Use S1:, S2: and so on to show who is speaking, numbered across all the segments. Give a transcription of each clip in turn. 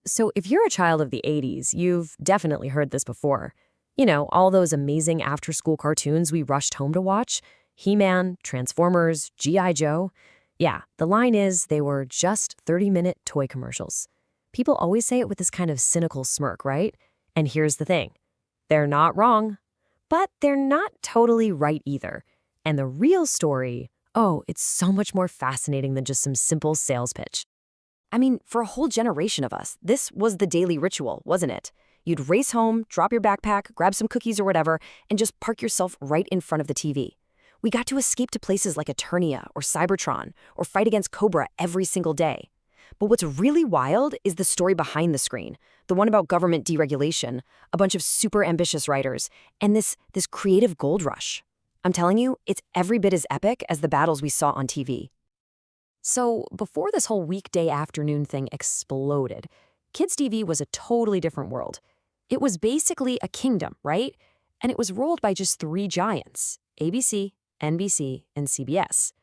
S1: So, if you're a child of the 80s, you've definitely heard this before. You know, all those amazing after school cartoons we rushed home to watch: He Man, Transformers, G.I. Joe. Yeah, the line is they were just 30-minute toy commercials. People always say it with this kind of cynical smirk, right? And here's the thing: they're not wrong, but they're not totally right either. And the real story, oh, it's so much more fascinating than just some simple sales pitch. I mean, for a whole generation of us, this was the daily ritual, wasn't it? You'd race home, drop your backpack, grab some cookies or whatever, and just park yourself right in front of the TV. We got to escape to places like Eternia or Cybertron or fight against Cobra every single day. But what's really wild is the story behind the screen, the one about government deregulation, a bunch of super ambitious writers, and this creative gold rush. I'm telling you, it's every bit as epic as the battles we saw on TV. So, before this whole weekday afternoon thing exploded, Kids TV was a totally different world. It was basically a kingdom, right? And it was ruled by just three giants: ABC, NBC, and CBS.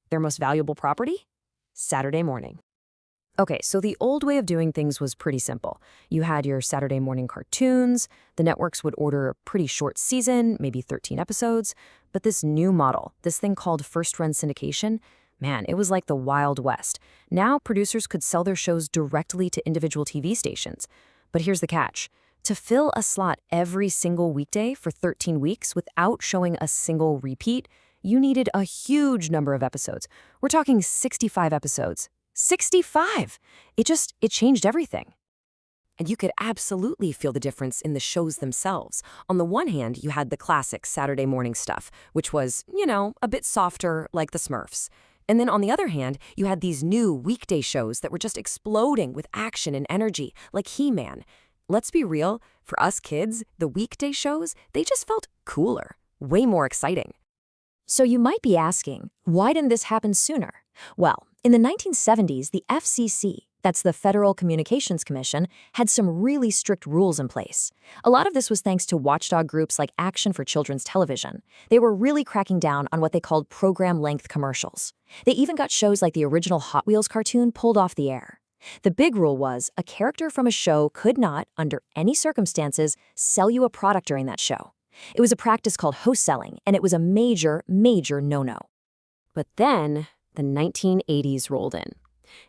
S1: Their most valuable property? Saturday morning. Okay, so the old way of doing things was pretty simple. You had your Saturday morning cartoons, the networks would order a pretty short season, maybe 13 episodes, but this new model, this thing called first-run syndication, man, it was like the Wild West. Now producers could sell their shows directly to individual TV stations. But here's the catch: to fill a slot every single weekday for 13 weeks without showing a single repeat, you needed a huge number of episodes. We're talking 65 episodes. 65! It changed everything. And you could absolutely feel the difference in the shows themselves. On the one hand, you had the classic Saturday morning stuff, which was, a bit softer, like the Smurfs. And then on the other hand, you had these new weekday shows that were just exploding with action and energy, like He-Man. Let's be real, for us kids, the weekday shows, they just felt cooler, way more exciting.
S2: So you might be asking, why didn't this happen sooner? Well, in the 1970s, the FCC, that's the Federal Communications Commission, had some really strict rules in place. A lot of this was thanks to watchdog groups like Action for Children's Television. They were really cracking down on what they called program-length commercials. They even got shows like the original Hot Wheels cartoon pulled off the air. The big rule was a character from a show could not, under any circumstances, sell you a product during that show. It was a practice called host selling, and it was a major, major no-no.
S1: But then the 1980s rolled in.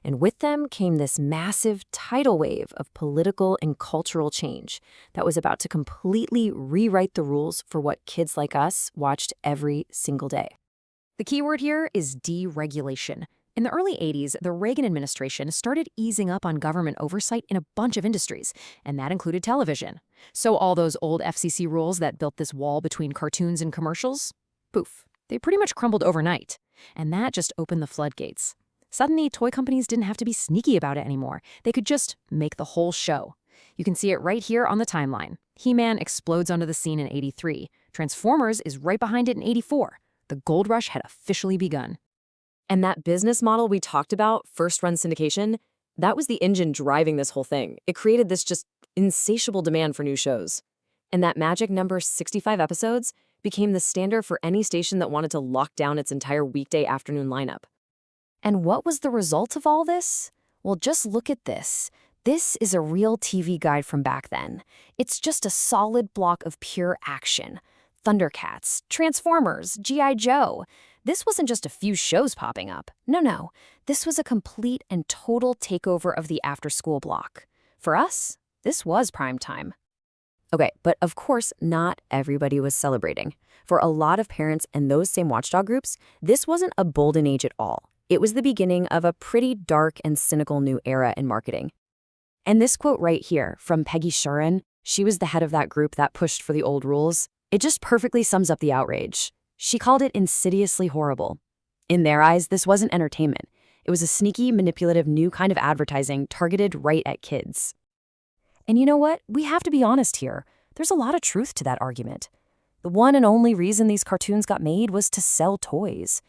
S1: And with them came this massive tidal wave of political and cultural change that was about to completely rewrite the rules for what kids like us watched every single day. The key word here is deregulation. In the early 80s, the Reagan administration started easing up on government oversight in a bunch of industries, and that included television. So all those old FCC rules that built this wall between cartoons and commercials, poof, they pretty much crumbled overnight. And that just opened the floodgates. Suddenly, toy companies didn't have to be sneaky about it anymore. They could just make the whole show. You can see it right here on the timeline. He-Man explodes onto the scene in '83. Transformers is right behind it in '84. The gold rush had officially begun. And that business model we talked about, first-run syndication, that was the engine driving this whole thing. It created this just insatiable demand for new shows. And that magic number 65 episodes became the standard for any station that wanted to lock down its entire weekday afternoon lineup. And what was the result of all this? Well, just look at this. This is a real TV guide from back then. It's just a solid block of pure action. Thundercats, Transformers, G.I. Joe. This wasn't just a few shows popping up. No. This was a complete and total takeover of the after-school block. For us, this was prime time. Okay, but of course, not everybody was celebrating. For a lot of parents and those same watchdog groups, this wasn't a golden age at all. It was the beginning of a pretty dark and cynical new era in marketing. And this quote right here from Peggy Shuren, she was the head of that group that pushed for the old rules, it just perfectly sums up the outrage. She called it insidiously horrible. In their eyes, this wasn't entertainment. It was a sneaky, manipulative new kind of advertising targeted right at kids. And you know what? We have to be honest here. There's a lot of truth to that argument. The one and only reason these cartoons got made was to sell toys.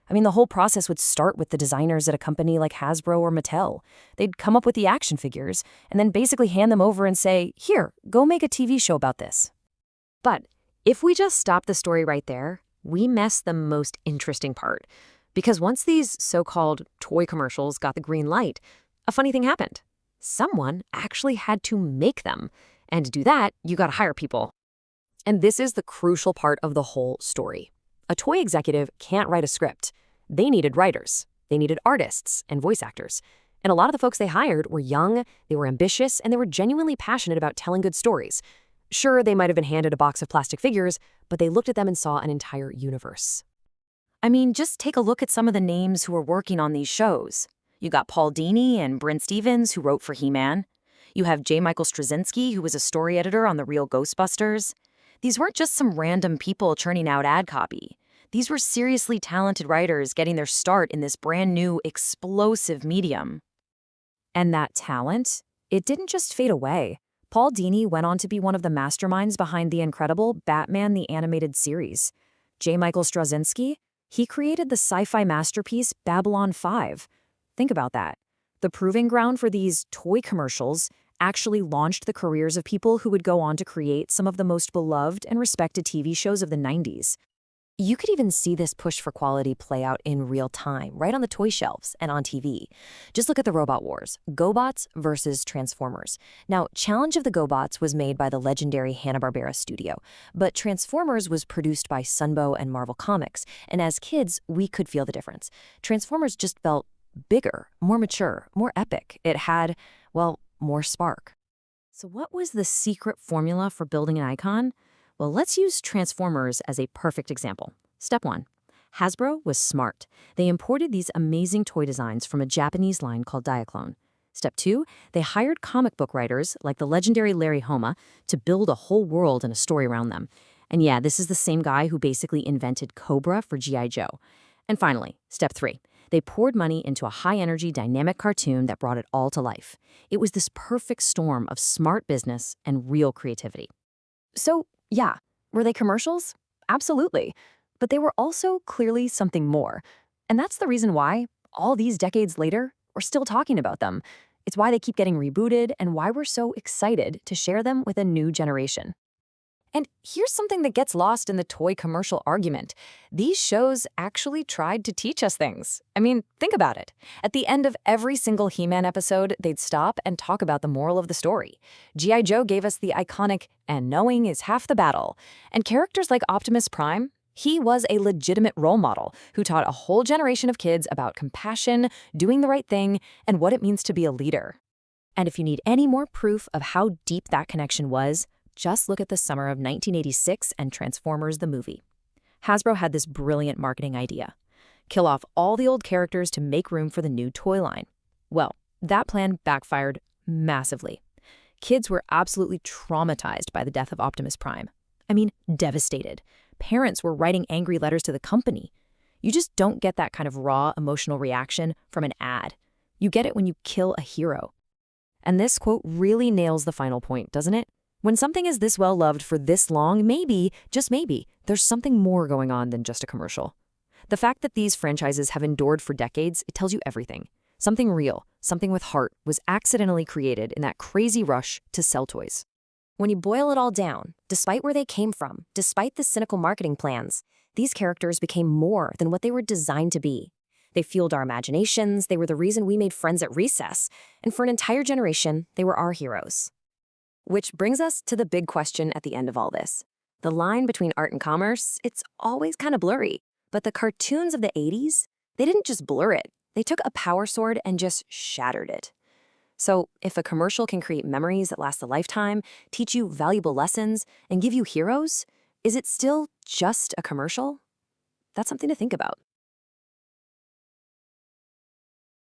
S1: I mean, the whole process would start with the designers at a company like Hasbro or Mattel. They'd come up with the action figures and then basically hand them over and say, here, go make a TV show about this. But if we just stop the story right there, we miss the most interesting part. Because once these so-called toy commercials got the green light, a funny thing happened. Someone actually had to make them. And to do that, you gotta hire people. And this is the crucial part of the whole story. A toy executive can't write a script. They needed writers. They needed artists and voice actors. And a lot of the folks they hired were young, they were ambitious, and they were genuinely passionate about telling good stories. Sure, they might have been handed a box of plastic figures, but they looked at them and saw an entire universe. I mean, just take a look at some of the names who were working on these shows. You got Paul Dini and Bryn Stevens, who wrote for He-Man. You have J. Michael Straczynski, who was a story editor on The Real Ghostbusters. These weren't just some random people churning out ad copy. These were seriously talented writers getting their start in this brand new, explosive medium. And that talent, it didn't just fade away. Paul Dini went on to be one of the masterminds behind the incredible Batman the Animated Series. J. Michael Straczynski, he created the sci-fi masterpiece Babylon 5. Think about that. The proving ground for these toy commercials actually launched the careers of people who would go on to create some of the most beloved and respected TV shows of the 90s. You could even see this push for quality play out in real time, right on the toy shelves and on TV. Just look at the Robot Wars, GoBots versus Transformers. Now, Challenge of the GoBots was made by the legendary Hanna-Barbera studio, but Transformers was produced by Sunbow and Marvel Comics, and as kids, we could feel the difference. Transformers just felt bigger, more mature, more epic. It had, well, more spark. So what was the secret formula for building an icon? Well, let's use Transformers as a perfect example. Step 1. Hasbro was smart. They imported these amazing toy designs from a Japanese line called Diaclone. Step 2. They hired comic book writers like the legendary Larry Hama to build a whole world and a story around them. And yeah, this is the same guy who basically invented Cobra for G.I. Joe. And finally, Step 3. They poured money into a high-energy, dynamic cartoon that brought it all to life. It was this perfect storm of smart business and real creativity. So, yeah, were they commercials? Absolutely. But they were also clearly something more. And that's the reason why, all these decades later, we're still talking about them. It's why they keep getting rebooted and why we're so excited to share them with a new generation. And here's something that gets lost in the toy commercial argument. These shows actually tried to teach us things. I mean, think about it. At the end of every single He-Man episode, they'd stop and talk about the moral of the story. G.I. Joe gave us the iconic, "and knowing is half the battle." And characters like Optimus Prime, he was a legitimate role model who taught a whole generation of kids about compassion, doing the right thing, and what it means to be a leader. And if you need any more proof of how deep that connection was, just look at the summer of 1986 and Transformers the movie. Hasbro had this brilliant marketing idea. Kill off all the old characters to make room for the new toy line. Well, that plan backfired massively. Kids were absolutely traumatized by the death of Optimus Prime. I mean, devastated. Parents were writing angry letters to the company. You just don't get that kind of raw emotional reaction from an ad. You get it when you kill a hero. And this quote really nails the final point, doesn't it? When something is this well loved for this long, maybe, just maybe, there's something more going on than just a commercial. The fact that these franchises have endured for decades, it tells you everything. Something real, something with heart, was accidentally created in that crazy rush to sell toys. When you boil it all down, despite where they came from, despite the cynical marketing plans, these characters became more than what they were designed to be. They fueled our imaginations, they were the reason we made friends at recess, and for an entire generation, they were our heroes. Which brings us to the big question at the end of all this. The line between art and commerce, it's always kind of blurry. But the cartoons of the 80s, they didn't just blur it. They took a power sword and just shattered it. So if a commercial can create memories that last a lifetime, teach you valuable lessons, and give you heroes, is it still just a commercial? That's something to think about.